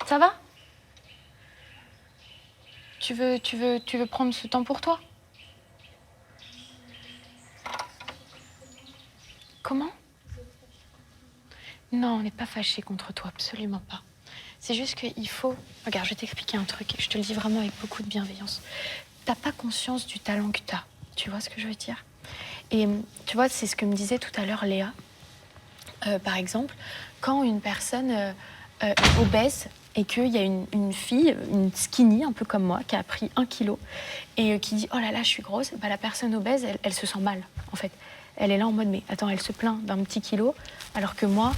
Ça va? Tu veux prendre ce temps pour toi? Comment? Non, on n'est pas fâchés contre toi, absolument pas. C'est juste qu'il faut... Regarde, je vais t'expliquer un truc, et je te le dis vraiment avec beaucoup de bienveillance. T'as pas conscience du talent que t'as, tu vois ce que je veux dire? Et tu vois, c'est ce que me disait tout à l'heure Léa. Par exemple, quand une personne est obèse et qu'il y a une fille, une skinny, un peu comme moi, qui a pris 1 kilo et qui dit « Oh là là, je suis grosse », bah, la personne obèse, elle se sent mal, en fait. Elle est là en mode « Mais attends, elle se plaint d'un petit kilo, alors que moi,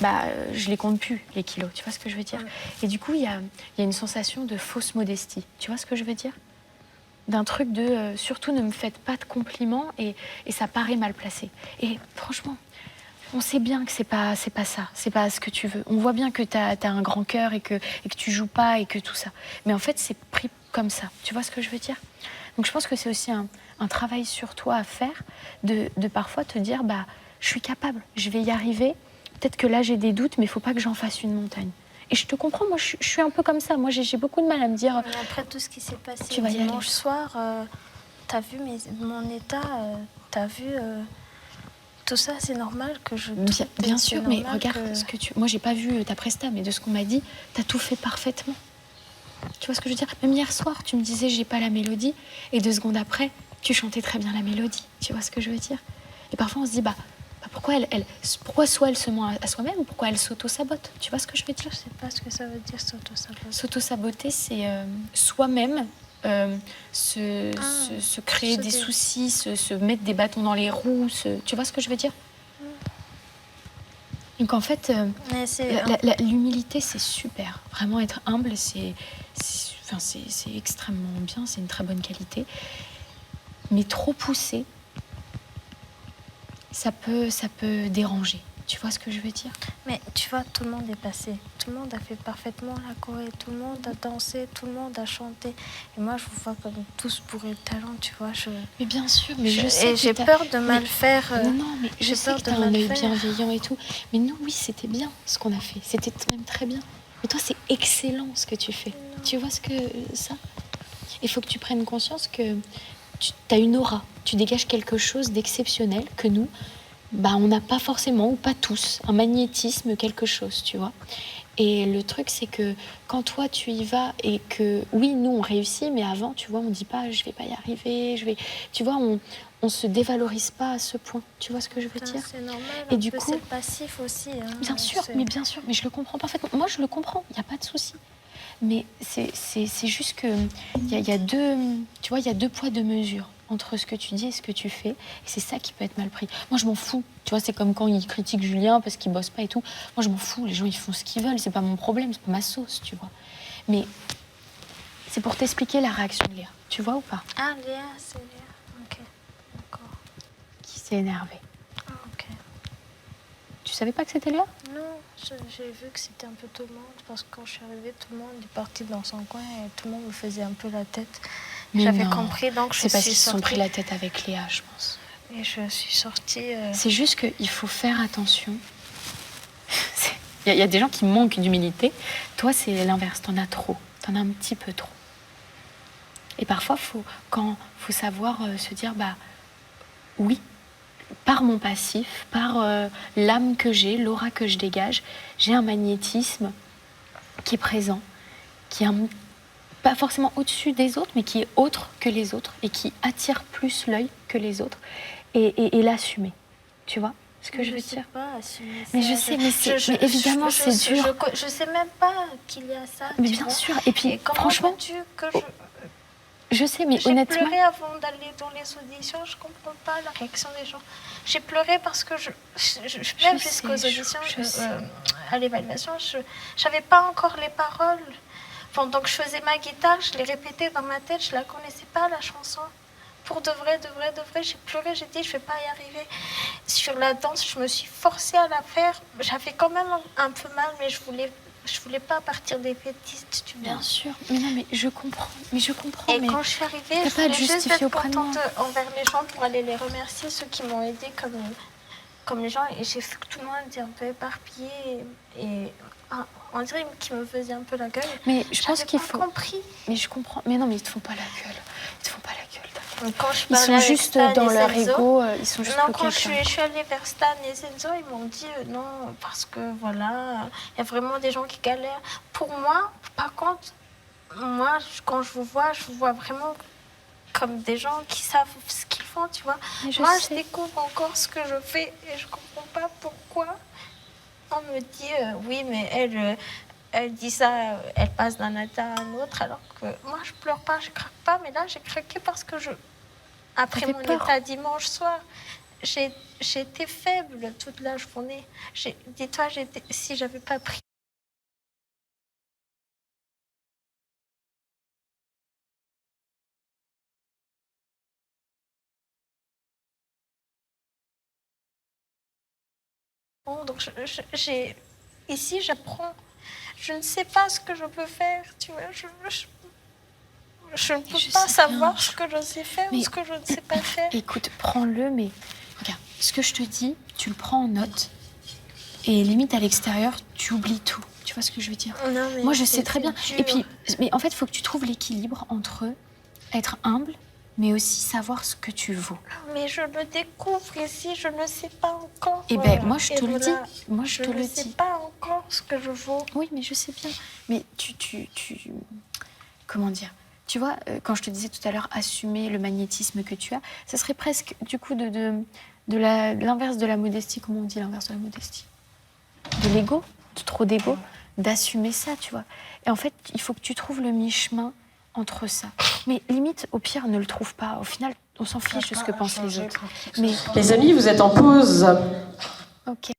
je les compte plus, les kilos. » Tu vois ce que je veux dire? Et du coup, il y a une sensation de fausse modestie. Tu vois ce que je veux dire? D'un truc de surtout ne me faites pas de compliments et ça paraît mal placé. Et franchement, on sait bien que c'est pas ça, c'est pas ce que tu veux. On voit bien que t'as un grand cœur et que tu joues pas et que tout ça. Mais en fait, c'est pris comme ça. Tu vois ce que je veux dire? Donc je pense que c'est aussi un travail sur toi à faire, de parfois te dire, je suis capable, je vais y arriver. Peut-être que là, j'ai des doutes, mais il faut pas que j'en fasse une montagne. Et je te comprends, moi, je suis un peu comme ça. Moi, j'ai beaucoup de mal à me dire... Mais après tout ce qui s'est passé tu vas dimanche soir, t'as vu mon état, t'as vu... tout ça, c'est normal que je... Bien sûr, mais regarde ce que tu... Moi, j'ai pas vu ta presta, mais de ce qu'on m'a dit, t'as tout fait parfaitement. Tu vois ce que je veux dire? Même hier soir, tu me disais, j'ai pas la mélodie, et 2 secondes après, tu chantais très bien la mélodie. Tu vois ce que je veux dire? Et parfois, on se dit, pourquoi pourquoi soit elle se ment à soi-même, ou pourquoi elle s'auto-sabote? Tu vois ce que je veux dire? Je sais pas ce que ça veut dire, s'auto-saboter. S'auto-saboter, c'est soi-même se créer des soucis, se mettre des bâtons dans les roues. Tu vois ce que je veux dire? Donc en fait, l'humilité, c'est super. Vraiment être humble, c'est extrêmement bien, c'est une très bonne qualité. Mais trop poussé, ça peut déranger. Tu vois ce que je veux dire? Mais tu vois, tout le monde est passé. Tout le monde a fait parfaitement la choré. Tout le monde a dansé. Tout le monde a chanté. Et moi, je vous vois comme tous bourrés de talent, tu vois. Mais bien sûr, mais je sais. Et j'ai peur de mal faire. Non, mais je sais que tu as un œil bienveillant et tout. Mais nous, oui, c'était bien ce qu'on a fait. C'était même très bien. Mais toi, c'est excellent ce que tu fais. Non. Tu vois ça? Il faut que tu prennes conscience que tu as une aura. Tu dégages quelque chose d'exceptionnel que nous... on n'a pas forcément, ou pas tous, un magnétisme, quelque chose, tu vois. Et le truc, c'est que quand toi, tu y vas et que, oui, nous, on réussit, mais avant, tu vois, on ne dit pas, je ne vais pas y arriver, tu vois, on se dévalorise pas à ce point. Tu vois ce que je veux dire? C'est normal, et du coup, c'est passif aussi. Hein, bien sûr, mais je le comprends parfaitement. Moi, je le comprends, il n'y a pas de souci. Mais c'est juste que il y a 2, tu vois, il y a 2 poids, 2 mesures entre ce que tu dis et ce que tu fais. Et c'est ça qui peut être mal pris. Moi, je m'en fous. Tu vois, c'est comme quand ils critiquent Julien parce qu'il bosse pas et tout. Moi, je m'en fous. Les gens, ils font ce qu'ils veulent. C'est pas mon problème, c'est pas ma sauce, tu vois. Mais c'est pour t'expliquer la réaction de Léa. Tu vois ou pas? Ah, Léa, c'est Léa. Ok, d'accord. Qui s'est énervée. Ah, ok. Tu savais pas que c'était Léa? Non, j'ai vu que c'était un peu tout le monde. Parce que quand je suis arrivée, tout le monde est parti dans son coin et tout le monde me faisait un peu la tête. J'avais compris, donc je suis sortie. C'est parce qu'ils se sont pris la tête avec Léa, je pense. Et je suis sortie... C'est juste qu'il faut faire attention. Il y a des gens qui manquent d'humilité. Toi, c'est l'inverse. T'en as trop. T'en as un petit peu trop. Et parfois, faut savoir se dire, oui, par mon passif, par l'âme que j'ai, l'aura que je dégage, j'ai un magnétisme qui est présent, qui est pas forcément au-dessus des autres, mais qui est autre que les autres et qui attire plus l'œil que les autres, et l'assumer. Tu vois ce que je veux dire? Pas assumer ça. Mais je sais, mais évidemment, c'est dur. Je sais même pas qu'il y a ça. Mais bien sûr, et puis franchement... Je sais, mais honnêtement... J'ai pleuré avant d'aller dans les auditions, je comprends pas la réaction des gens. J'ai pleuré parce que même jusqu'aux auditions, à l'évaluation, je n'avais pas encore les paroles. Pendant que je faisais ma guitare, je l'ai répétée dans ma tête, je la connaissais pas, la chanson. Pour de vrai, j'ai pleuré, j'ai dit, je vais pas y arriver. Sur la danse, je me suis forcée à la faire. J'avais quand même un peu mal, mais je voulais pas partir des fétistes, tu vois. Bien sûr, mais non, mais je comprends. Et quand je suis arrivée, je voulais juste être contente envers les gens pour aller les remercier, ceux qui m'ont aidée comme les gens. Et j'ai vu que tout le monde était un peu éparpillé. Et On dirait qu'il me faisait un peu la gueule. Mais je pense qu'il faut... compris. Mais je comprends. Mais non, mais ils te font pas la gueule. Ils te font pas la gueule. Quand je ils sont juste Stan dans leur Senzo, ego. Ils sont juste non, quand je suis allée vers Stan et Senzo, ils m'ont dit non, parce que voilà, il y a vraiment des gens qui galèrent. Pour moi, par contre, moi, quand je vous vois vraiment comme des gens qui savent ce qu'ils font, tu vois. Moi, je découvre encore ce que je fais et je comprends pas pourquoi on me dit oui, mais elle dit ça, elle passe d'un état à un autre, alors que moi, je pleure pas, je craque pas, mais là, j'ai craqué parce que après mon état dimanche soir, j'ai été faible toute la journée. Dis-toi, si j'avais pas pris. Donc, ici, j'apprends. Je ne sais pas ce que je peux faire, tu vois. Je ne peux pas savoir ce que je sais faire ou ce que je ne sais pas faire. Écoute, prends-le, mais regarde, ce que je te dis, tu le prends en note et limite à l'extérieur, tu oublies tout. Tu vois ce que je veux dire? Non, mais moi, je sais très bien. Dur. Et puis, mais en fait, il faut que tu trouves l'équilibre entre être humble, mais aussi savoir ce que tu vaux. Mais je le découvre ici, je ne sais pas encore. Eh bien, moi, je te le dis. Moi, je te le dis. Je ne sais pas encore ce que je vaux. Oui, mais je sais bien. Mais comment dire? Tu vois, quand je te disais tout à l'heure, assumer le magnétisme que tu as, ça serait presque, du coup, de l'inverse de la modestie. Comment on dit l'inverse de la modestie? De l'ego, de trop d'ego, d'assumer ça, tu vois. Et en fait, il faut que tu trouves le mi-chemin entre ça. Mais limite, au pire, ne le trouve pas. Au final, on s'en fiche de ce que pensent les autres. Les amis, vous êtes en pause. Ok.